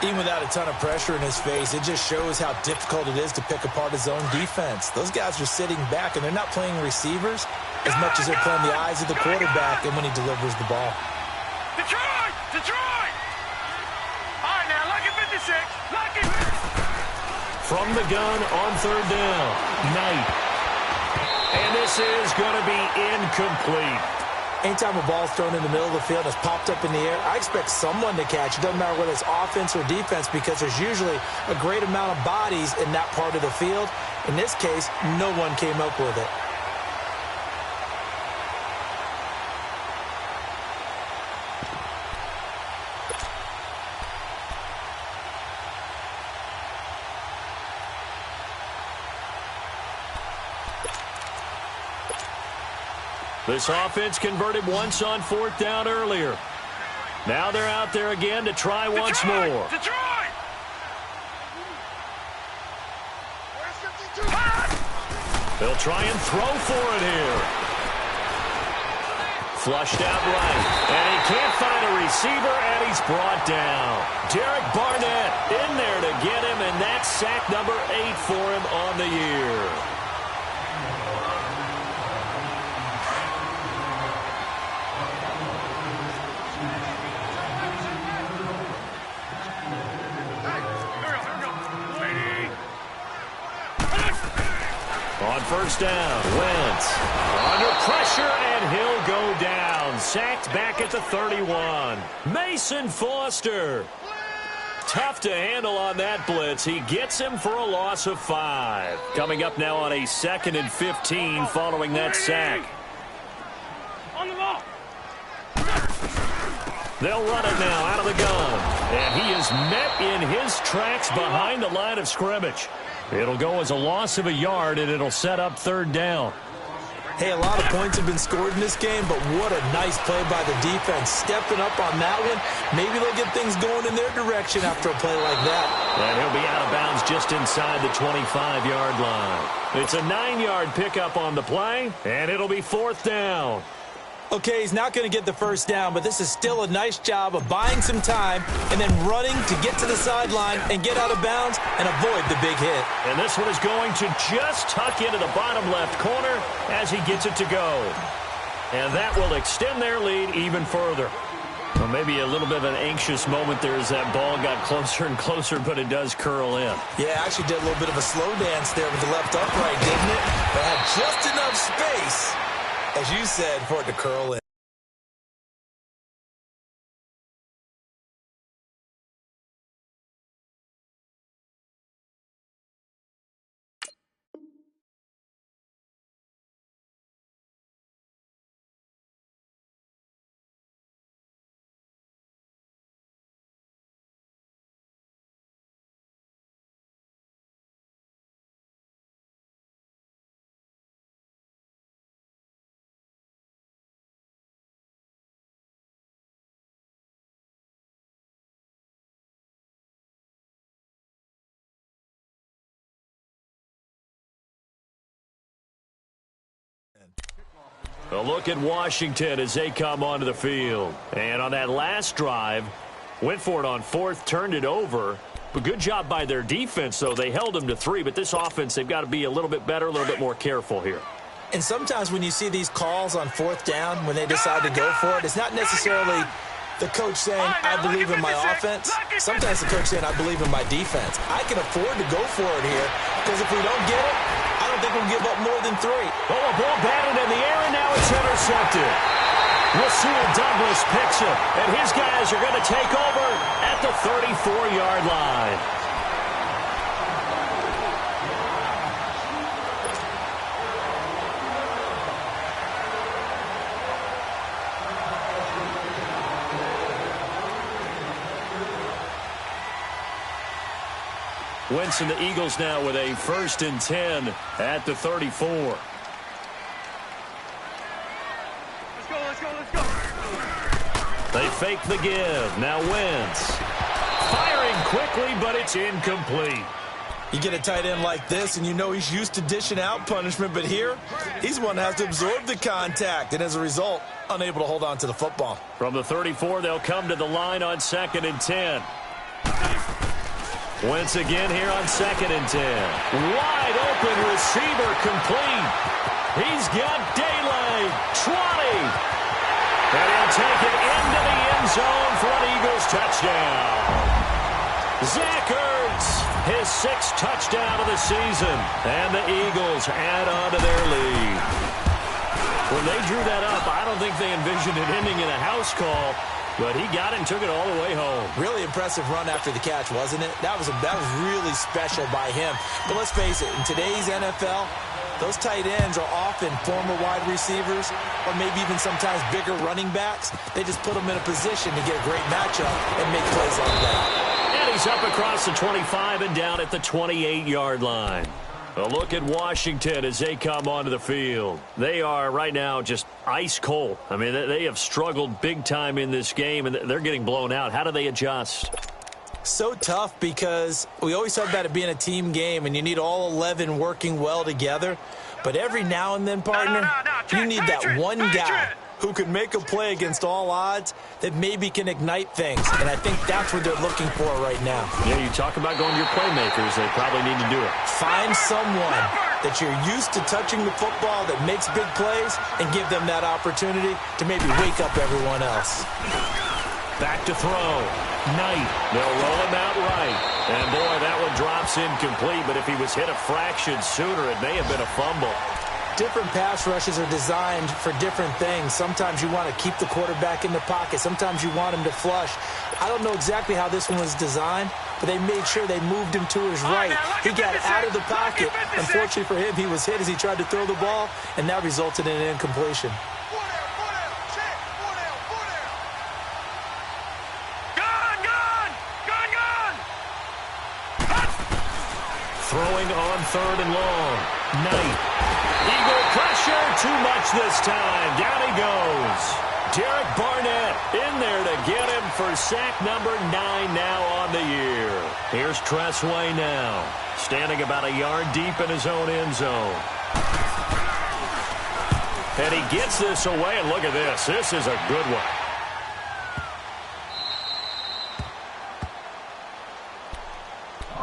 Even without a ton of pressure in his face, it just shows how difficult it is to pick apart his own defense. Those guys are sitting back, and they're not playing receivers as much as they're playing the eyes of the quarterback and when he delivers the ball. Detroit! Detroit! All right, now, lucky 56. Lucky 56. From the gun on third down. Knight. And this is going to be incomplete. Anytime a ball's thrown in the middle of the field, it's popped up in the air, I expect someone to catch. It doesn't matter whether it's offense or defense because there's usually a great amount of bodies in that part of the field. In this case, no one came up with it. This offense converted once on fourth down earlier. Now they're out there again to try once more. Detroit! They'll try and throw for it here. Flushed out right. And he can't find a receiver, and he's brought down. Derek Barnett in there to get him, and that's sack number 8 for him on the year. On first down, Wentz under pressure, and he'll go down. Sacked back at the 31. Mason Foster. Tough to handle on that blitz. He gets him for a loss of 5. Coming up now on a 2nd and 15 following that sack. On the ball. They'll run it now out of the gun. And he is met in his tracks behind the line of scrimmage. It'll go as a loss of a yard, and it'll set up third down. Hey, a lot of points have been scored in this game, but what a nice play by the defense. Stepping up on that one, maybe they'll get things going in their direction after a play like that. And he'll be out of bounds just inside the 25-yard line. It's a 9-yard pickup on the play, and it'll be fourth down. Okay, he's not going to get the first down, but this is still a nice job of buying some time and then running to get to the sideline and get out of bounds and avoid the big hit. And this one is going to just tuck into the bottom left corner as he gets it to go. And that will extend their lead even further. Well, maybe a little bit of an anxious moment there as that ball got closer and closer, but it does curl in. Yeah, actually did a little bit of a slow dance there with the left upright, didn't it? But had just enough space, as you said, for it to curl in. A look at Washington as they come onto the field. And on that last drive, went for it on fourth, turned it over. But good job by their defense, though. They held them to 3, but this offense, they've got to be a little bit better, a little bit more careful here. And sometimes when you see these calls on fourth down, when they decide to go for it, it's not necessarily the coach saying, I believe in my offense. Sometimes the coach saying, I believe in my defense. I can afford to go for it here, because if we don't get it, I don't think we'll give up more than 3. Oh, a ball batted in the air, and now it's intercepted. Rasul Douglas picks it, and his guys are going to take over at the 34-yard line. Wentz and the Eagles now with a 1st and 10 at the 34. Let's go. They fake the give. Now Wentz. Firing quickly, but it's incomplete. You get a tight end like this, and you know he's used to dishing out punishment, but here, he's one that has to absorb the contact, and as a result, unable to hold on to the football. From the 34, they'll come to the line on 2nd and 10. Wentz again here on 2nd and 10. Wide open receiver complete. He's got daylight. 20. And he'll take it into the end zone for an Eagles touchdown. Zach Ertz, his 6th touchdown of the season. And the Eagles add on to their lead. When they drew that up, I don't think they envisioned it ending in a house call. But he got it and took it all the way home. Really impressive run after the catch, wasn't it? That was really special by him. But let's face it, in today's NFL, those tight ends are often former wide receivers or maybe even sometimes bigger running backs. They just put them in a position to get a great matchup and make plays like that. And he's up across the 25 and down at the 28-yard line. A look at Washington as they come onto the field. They are right now just ice cold. I mean, they have struggled big time in this game, and they're getting blown out. How do they adjust? So tough because we always talk about it being a team game, and you need all 11 working well together. But every now and then, partner, you need that one guy who can make a play against all odds that maybe can ignite things. And I think that's what they're looking for right now. Yeah, you talk about going to your playmakers. They probably need to do it. Find someone that you're used to touching the football that makes big plays and give them that opportunity to maybe wake up everyone else. Back to throw. Knight. They'll roll him out right. And, boy, that one drops incomplete. But if he was hit a fraction sooner, it may have been a fumble. Different pass rushes are designed for different things. Sometimes you want to keep the quarterback in the pocket. Sometimes you want him to flush. I don't know exactly how this one was designed, but they made sure they moved him to his right. He got out of the pocket. Unfortunately for him, he was hit as he tried to throw the ball, and that resulted in an incompletion. Throwing on 3rd and long. Knight. Eagle pressure, too much this time. Down he goes. Derek Barnett in there to get him for sack number 9 now on the year. Here's Tressway now, standing about a yard deep in his own end zone. And he gets this away, and look at this. This is a good one.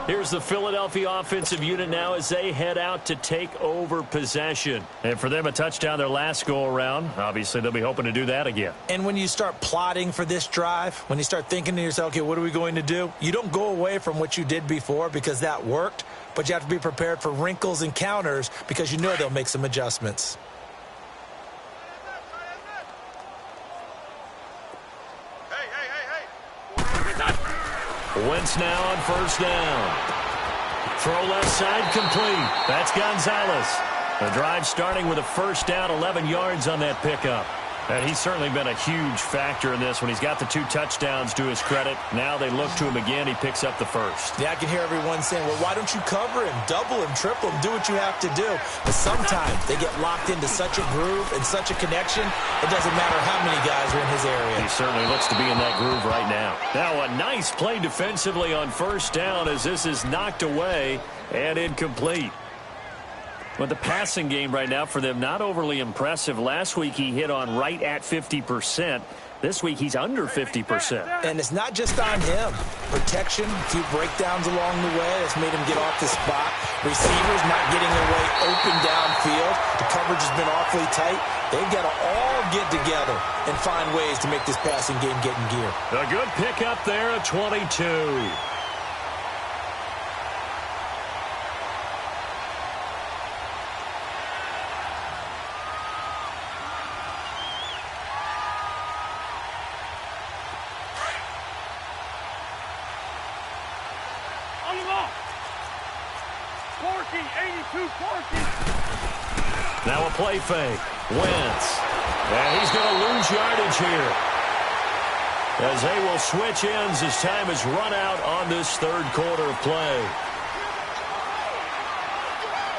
Here's the Philadelphia offensive unit now as they head out to take over possession. And for them, a touchdown their last go-around. Obviously, they'll be hoping to do that again. And when you start plotting for this drive, when you start thinking to yourself, okay, what are we going to do? You don't go away from what you did before because that worked, but you have to be prepared for wrinkles and counters because you know they'll make some adjustments. Wentz now on 1st down. Throw left side complete. That's Gonzalez. The drive starting with a 1st down, 11 yards on that pickup. And he's certainly been a huge factor in this when he's got the 2 touchdowns to his credit. Now they look to him again. He picks up the 1st. Yeah, I can hear everyone saying, well, why don't you cover him, double him, triple him, do what you have to do. But sometimes they get locked into such a groove and such a connection, it doesn't matter how many guys are in his area. He certainly looks to be in that groove right now. Now a nice play defensively on 1st down as this is knocked away and incomplete. But the passing game right now for them, not overly impressive. Last week he hit on right at 50%. This week he's under 50%. And it's not just on him. Protection, a few breakdowns along the way that's made him get off the spot. Receivers not getting away open downfield. The coverage has been awfully tight. They've got to all get together and find ways to make this passing game get in gear. A good pickup there at 22. Now a play fake. Wentz. And he's going to lose yardage here, as they will switch ends as time is run out on this third quarter of play.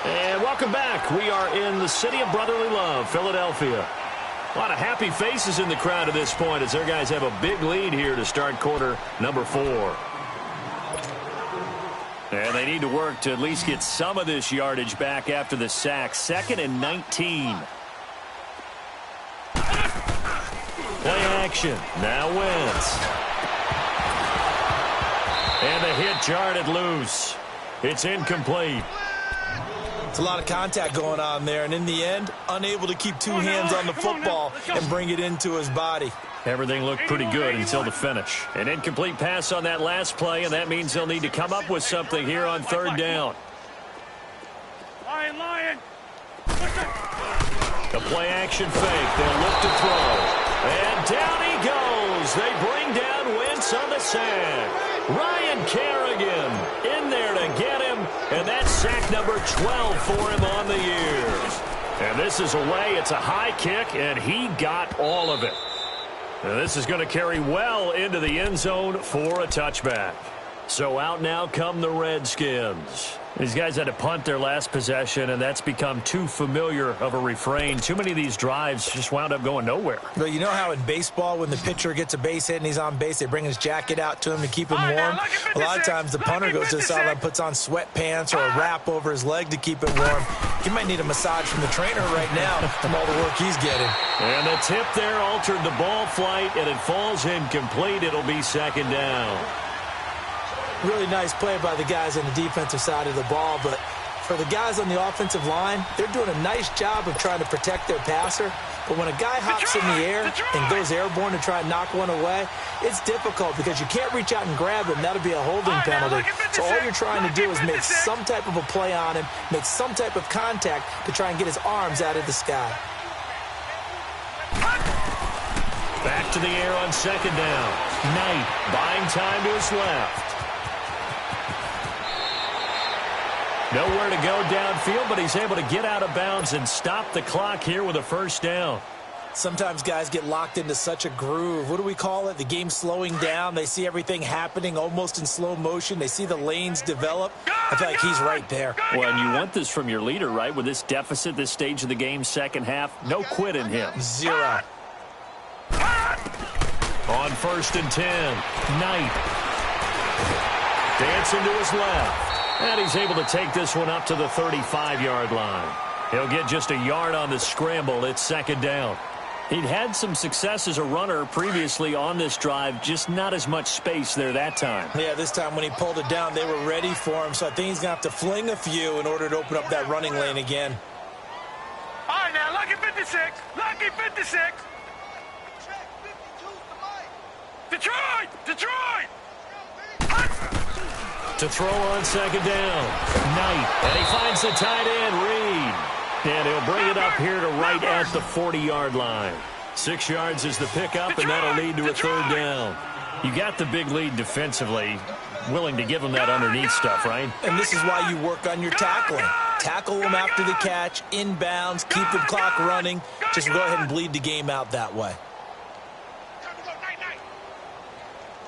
And welcome back. We are in the city of brotherly love, Philadelphia. A lot of happy faces in the crowd at this point as their guys have a big lead here to start quarter number 4. And they need to work to at least get some of this yardage back after the sack. 2nd and 19. Play action. Now Wentz. And the hit jarred loose. It's incomplete. It's a lot of contact going on there, and in the end, unable to keep two hands on the football and bring it into his body. Everything looked pretty good until the finish. An incomplete pass on that last play, and that means they'll need to come up with something here on 3rd down. Lion. The play action fake. They'll look to throw. And down he goes. They bring down Wentz on the sack. Ryan Kerrigan in there to get him, and that's sack number 12 for him on the year. And this is away. It's a high kick, and he got all of it. And this is going to carry well into the end zone for a touchback. So out now come the Redskins. These guys had to punt their last possession, and that's become too familiar of a refrain. Too many of these drives just wound up going nowhere. But you know how in baseball, when the pitcher gets a base hit and he's on base, they bring his jacket out to him to keep him warm? A lot of times the punter goes to the sideline, puts on sweatpants or a wrap over his leg to keep it warm. He might need a massage from the trainer right now from all the work he's getting. And the tip there altered the ball flight, and it falls incomplete. It'll be 2nd down. Really nice play by the guys on the defensive side of the ball, but for the guys on the offensive line, they're doing a nice job of trying to protect their passer. But when a guy hops in the air and goes airborne to try and knock one away, it's difficult because you can't reach out and grab him. That'll be a holding penalty. So all you're trying to do is make some type of a play on him, make some type of contact to try and get his arms out of the sky. Back to the air on 2nd down. Knight buying time to his left. Nowhere to go downfield, but he's able to get out of bounds and stop the clock here with a 1st down. Sometimes guys get locked into such a groove. What do we call it? The game's slowing down. They see everything happening almost in slow motion. They see the lanes develop. I feel like he's right there. Well, and you want this from your leader, right? With this deficit, this stage of the game, 2nd half, no quit in him. 0. On 1st and 10, Knight. Dancing to his left. And he's able to take this one up to the 35-yard line. He'll get just a yard on the scramble. It's 2nd down. He'd had some success as a runner previously on this drive, just not as much space there that time. Yeah, this time when he pulled it down, they were ready for him. So I think he's going to have to fling a few in order to open up that running lane again. All right, now, lucky 56. Lucky 56. Detroit! Detroit! To throw on 2nd down. Knight. And he finds the tight end, Reed. And he'll bring it up here to right at the 40-yard line. 6 yards is the pickup, and that'll lead to a 3rd down. You got the big lead defensively. Willing to give them that underneath stuff, right? And this is why you work on your tackling. Tackle them after the catch, inbounds, keep the clock running. Just go ahead and bleed the game out that way.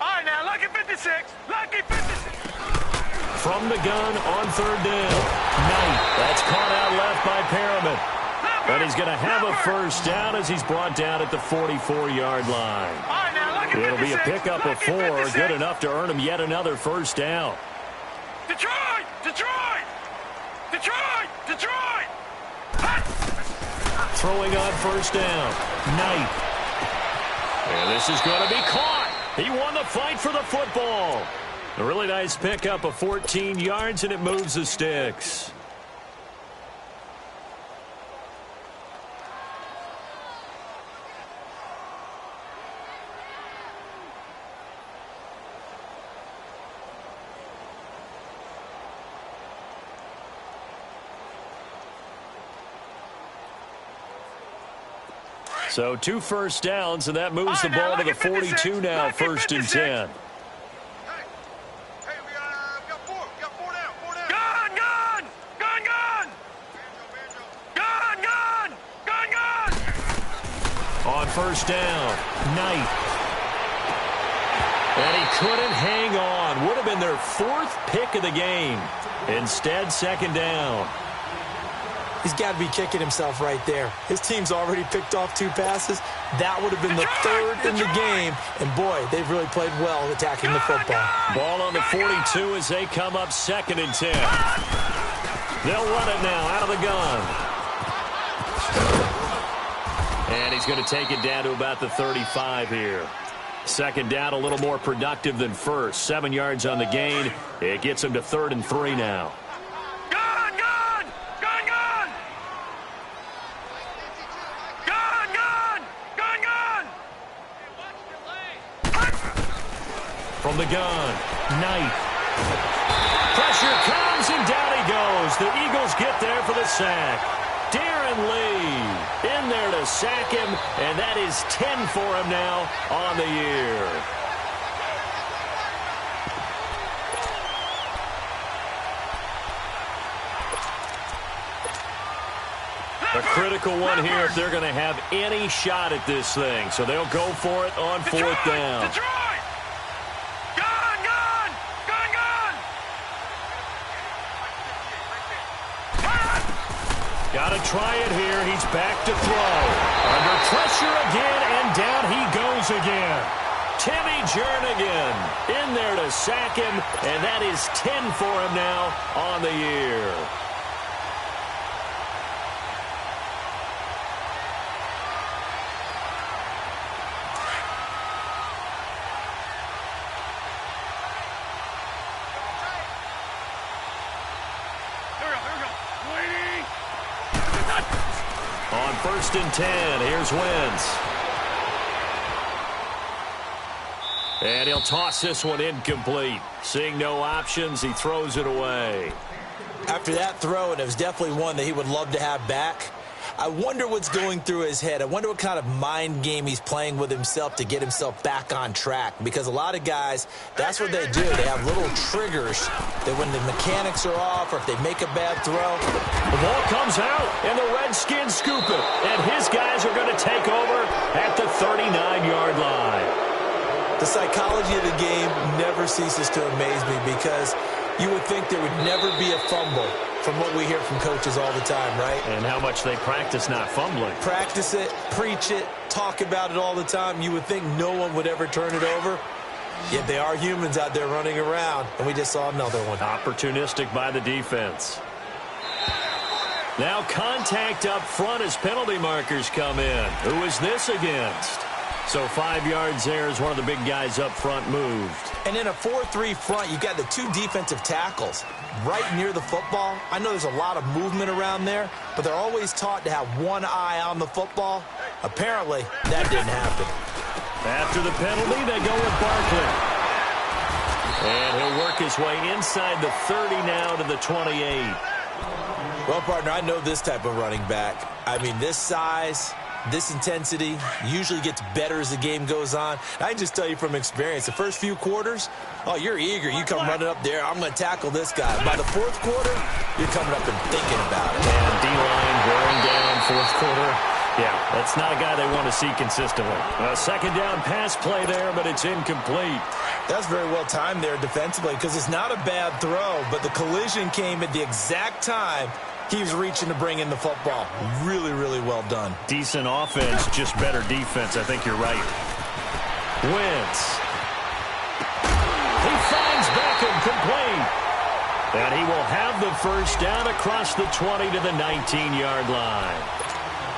All right, now, lucky 56. Lucky 56. From the gun on 3rd down. Knight. That's caught out left by Perriman. And he's going to have a 1st down as he's brought down at the 44-yard line. It'll be a pickup of 4, good enough to earn him yet another 1st down. Detroit! Detroit! Detroit! Detroit! throwing on first down. Knight. And this is going to be caught. He won the fight for the football. A really nice pickup of 14 yards, and it moves the sticks. So 2 first downs, and that moves the ball to the 42 now, first and 10. On first down, Knight. And he couldn't hang on. Would have been their 4th pick of the game. Instead, second down. He's got to be kicking himself right there. His team's already picked off 2 passes. That would have been the 3rd in the game. And, boy, they've really played well attacking the football. Ball on the 42 as they come up second and 10. They'll run it now out of the gun. And he's going to take it down to about the 35 here. Second down, a little more productive than first. 7 yards on the gain. It gets him to 3rd and 3 now. From the gun, Knight. Pressure comes, and down he goes. The Eagles get there for the sack. Darren Lee in there to sack him, and that is 10 for him now on the year. A critical one here if they're going to have any shot at this thing. So they'll go for it on 4th down. Got to try it here. He's back to throw. Under pressure again, and down he goes again. Timmy Jernigan in there to sack him, and that is 10 for him now on the year. On 1st and 10, here's Wentz. And he'll toss this one incomplete. Seeing no options, he throws it away. After that throw, and it was definitely one that he would love to have back, I wonder what's going through his head. I wonder what kind of mind game he's playing with himself to get himself back on track. Because a lot of guys, that's what they do. They have little triggers that when the mechanics are off or if they make a bad throw. The ball comes out, and the Redskins scoop it. And his guys are going to take over at the 39-yard line. The psychology of the game never ceases to amaze me because you would think there would never be a fumble from what we hear from coaches all the time, right? And how much they practice not fumbling. Practice it, preach it, talk about it all the time. You would think no one would ever turn it over. Yet they are humans out there running around, and we just saw another one. Opportunistic by the defense. Now contact up front as penalty markers come in. Who is this against? So 5 yards there as one of the big guys up front moved. And in a 4-3 front, you've got the 2 defensive tackles right near the football. I know there's a lot of movement around there, but they're always taught to have one eye on the football. Apparently, that didn't happen. After the penalty, they go with Barkley. And he'll work his way inside the 30 now to the 28. Well, partner, I know this type of running back. I mean, this size, this intensity usually gets better as the game goes on. I can just tell you from experience, the first few quarters, oh, you're eager. You come running up there, I'm going to tackle this guy. By the 4th quarter, you're coming up and thinking about it. And D-line wearing down 4th quarter. Yeah, that's not a guy they want to see consistently. A second down pass play there, but it's incomplete. That's very well timed there defensively because it's not a bad throw, but the collision came at the exact time he was reaching to bring in the football. Really, really well done. Decent offense, just better defense. I think you're right. Wentz. He finds Beckham complete. And he will have the first down across the 20 to the 19-yard line.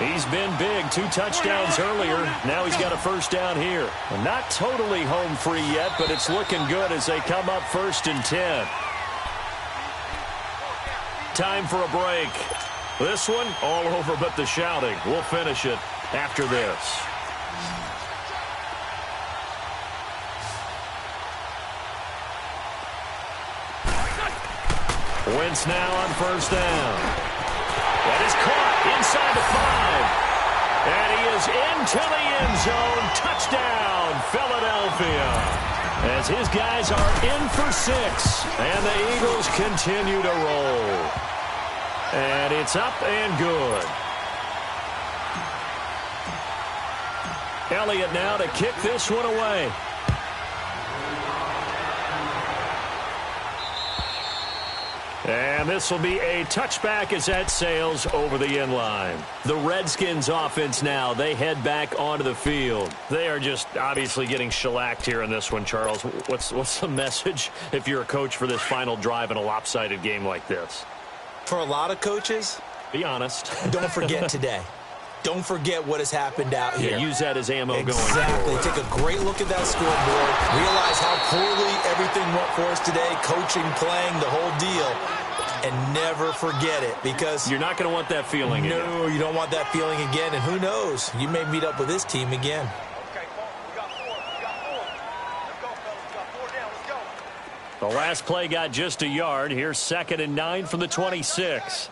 He's been big. 2 touchdowns earlier. Now he's got a first down here. Not totally home free yet, but it's looking good as they come up 1st and 10. Time for a break. This one all over but the shouting. We'll finish it after this. Wentz now on first down. That is caught inside the 5. And he is into the end zone. Touchdown, Philadelphia. As his guys are in for 6. And the Eagles continue to roll. And it's up and good. Elliott now to kick this one away. And this will be a touchback as that sails over the end line. The Redskins offense now, they head back onto the field. They are just obviously getting shellacked here in this one, Charles. What's the message if you're a coach for this final drive in a lopsided game like this? For a lot of coaches, be honest. Don't forget today. Don't forget what has happened out here. Yeah, use that as ammo going forward. Exactly. Take a great look at that scoreboard. Realize how poorly everything went for us today. Coaching, playing, the whole deal. And never forget it because you're not going to want that feeling again. No, you don't want that feeling again. And who knows? You may meet up with this team again. Okay, we got 4. Let's go, fellas. We got 4 down. Let's go. The last play got just a yard. Here's 2nd and 9 from the 26.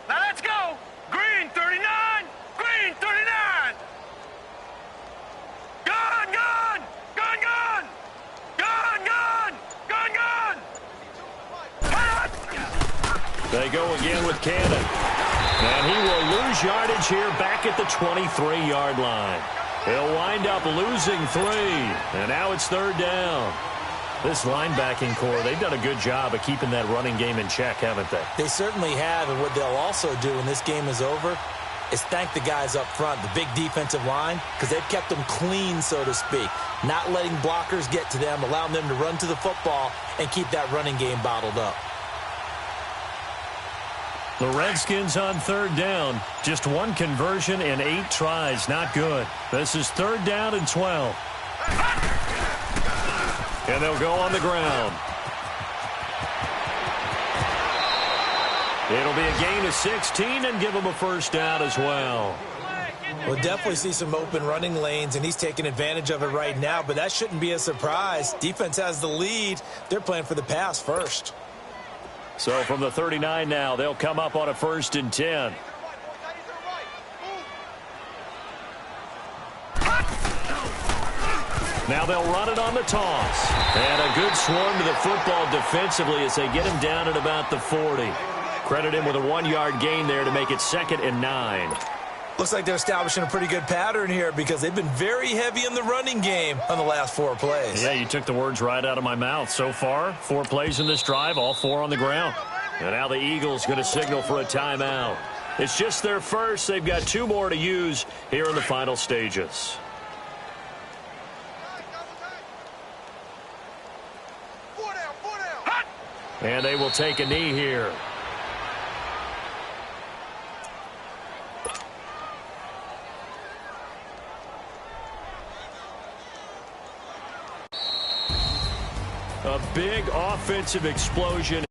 Now let's go. Green 39. Green 39. Gun, gun. Gun, gun. Gun, gun. Gun, gun. They go again with Cannon. And he will lose yardage here back at the 23-yard line. He'll wind up losing 3. And now it's 3rd down. This linebacking core, they've done a good job of keeping that running game in check, haven't they? They certainly have, and what they'll also do when this game is over is thank the guys up front, the big defensive line, because they've kept them clean, so to speak, not letting blockers get to them, allowing them to run to the football and keep that running game bottled up. The Redskins on 3rd down. Just 1 conversion in 8 tries. Not good. This is 3rd down and 12. And they'll go on the ground. It'll be a gain of 16 and give them a first down as well. We'll definitely see some open running lanes, and he's taking advantage of it right now, but that shouldn't be a surprise. Defense has the lead. They're playing for the pass first. So from the 39 now, they'll come up on a 1st and 10. Now they'll run it on the toss. And a good swarm to the football defensively as they get him down at about the 40. Credit him with a 1-yard gain there to make it 2nd and 9. Looks like they're establishing a pretty good pattern here because they've been very heavy in the running game on the last 4 plays. Yeah, you took the words right out of my mouth. So far, 4 plays in this drive, all 4 on the ground. And now the Eagles going to signal for a timeout. It's just their first. They've got 2 more to use here in the final stages. And they will take a knee here. A big offensive explosion.